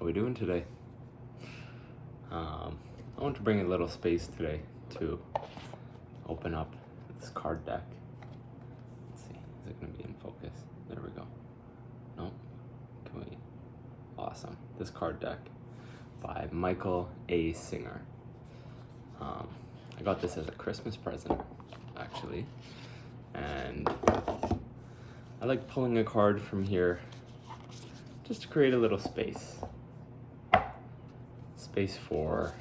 we doing today? I want to bring a little space today to open up this card deck. Let's see, is it going to be in focus? There we go. No? Can we? Awesome. This card deck by Michael A. Singer. I got this as a Christmas present, actually. And I like pulling a card from here just to create a little space. Space for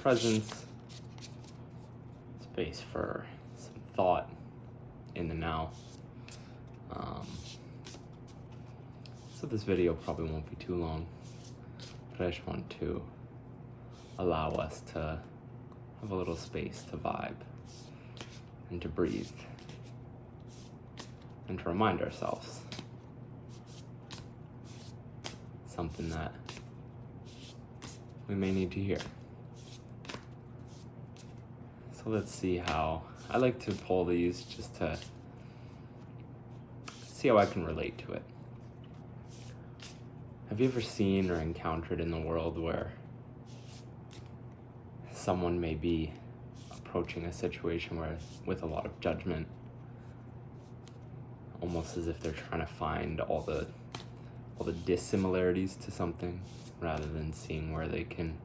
presence, space for some thought in the now. So this video probably won't be too long, but I just want to allow us to have a little space to vibe and to breathe and to remind ourselves something that we may need to hear. So let's see how I like to pull these just to see how I can relate to it. Have you ever seen or encountered in the world where someone may be approaching a situation with a lot of judgment, almost as if they're trying to find all the dissimilarities to something rather than seeing where they can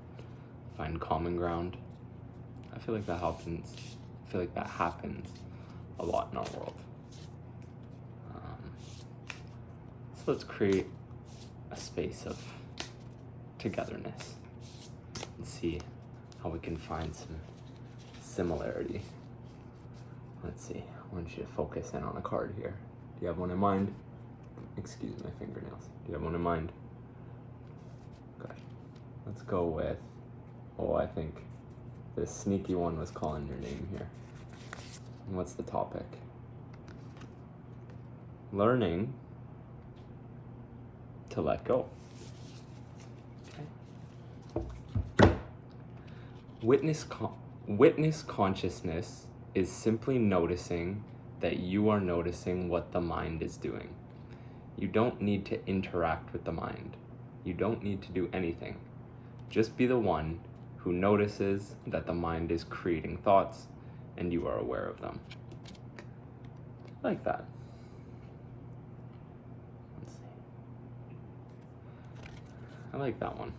find common ground? I feel like that happens. I feel like that happens a lot in our world. So let's create a space of togetherness and see how we can find some similarity. Let's see. I want you to focus in on a card here. Do you have one in mind? Excuse my fingernails. Do you have one in mind? Okay. Let's go with, I think this sneaky one was calling your name here. And what's the topic? Learning to let go. Okay. Witness consciousness is simply noticing that you are noticing what the mind is doing. You don't need to interact with the mind. You don't need to do anything. Just be the one who notices that the mind is creating thoughts and you are aware of them. Like that. Let's see. I like that one.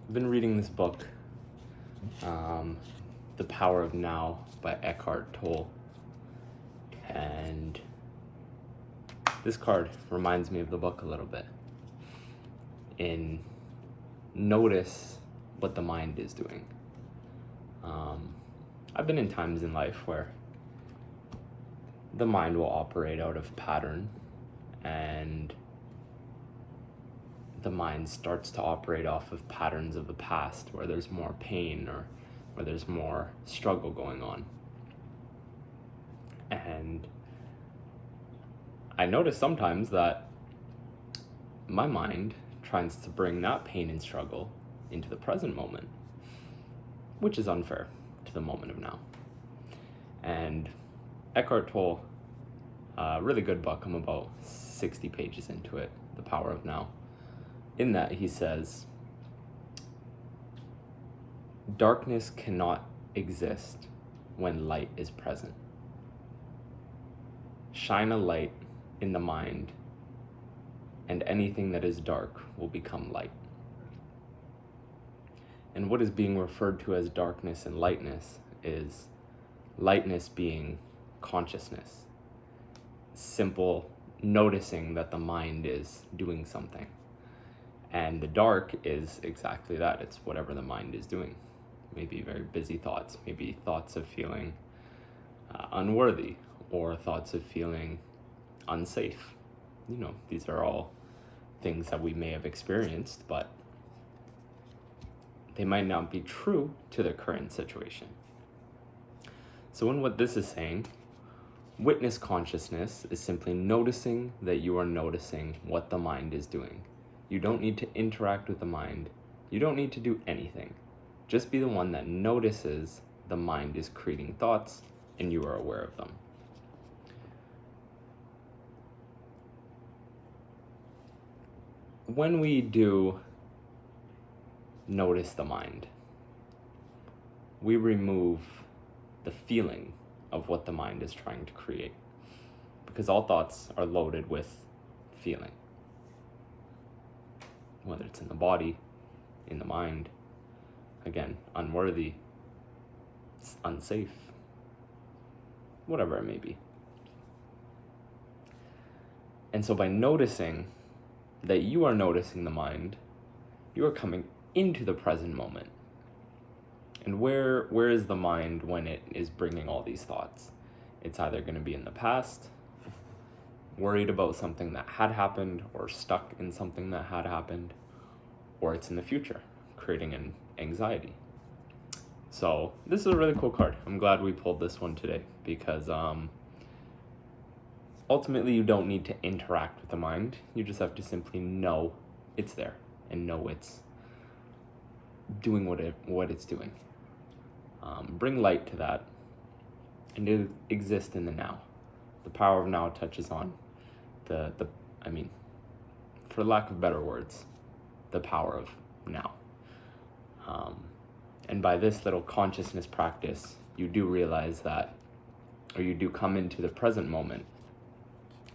I've been reading this book, The Power of Now by Eckhart Tolle. And this card reminds me of the book a little bit. In notice what the mind is doing. I've been in times in life where the mind will operate out of pattern and the mind starts to operate off of patterns of the past where there's more pain or where there's more struggle going on. And I notice sometimes that my mind tries to bring that pain and struggle into the present moment, which is unfair to the moment of now. And Eckhart Tolle, really good book, I'm about 60 pages into it, The Power of Now. In that he says, darkness cannot exist when light is present. Shine a light in the mind and anything that is dark will become light. And what is being referred to as darkness and lightness is lightness being consciousness. Simple noticing that the mind is doing something. And the dark is exactly that. It's whatever the mind is doing. Maybe very busy thoughts, maybe thoughts of feeling unworthy or thoughts of feeling unsafe. You know, these are all things that we may have experienced, but they might not be true to the current situation. So in what this is saying, witness consciousness is simply noticing that you are noticing what the mind is doing. You don't need to interact with the mind. You don't need to do anything. Just be the one that notices the mind is creating thoughts and you are aware of them. when we do notice the mind, we remove the feeling of what the mind is trying to create, because all thoughts are loaded with feeling, whether it's in the body, in the mind, again, unworthy, unsafe, whatever it may be. And so by noticing that you are noticing the mind, you are coming into the present moment. And where is the mind when it is bringing all these thoughts? It's either going to be in the past, worried about something that had happened or stuck in something that had happened, or it's in the future, creating an anxiety. So this is a really cool card. I'm glad we pulled this one today, because ultimately you don't need to interact with the mind. You just have to simply know it's there and know it's doing what it's doing. Bring light to that and to exist in the now. The power of now touches on for lack of better words, the power of now. And by this little consciousness practice, you do realize that, or you do come into the present moment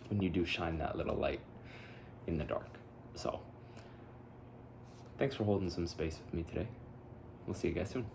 when you do shine that little light in the dark. So, thanks for holding some space with me today. We'll see you guys soon.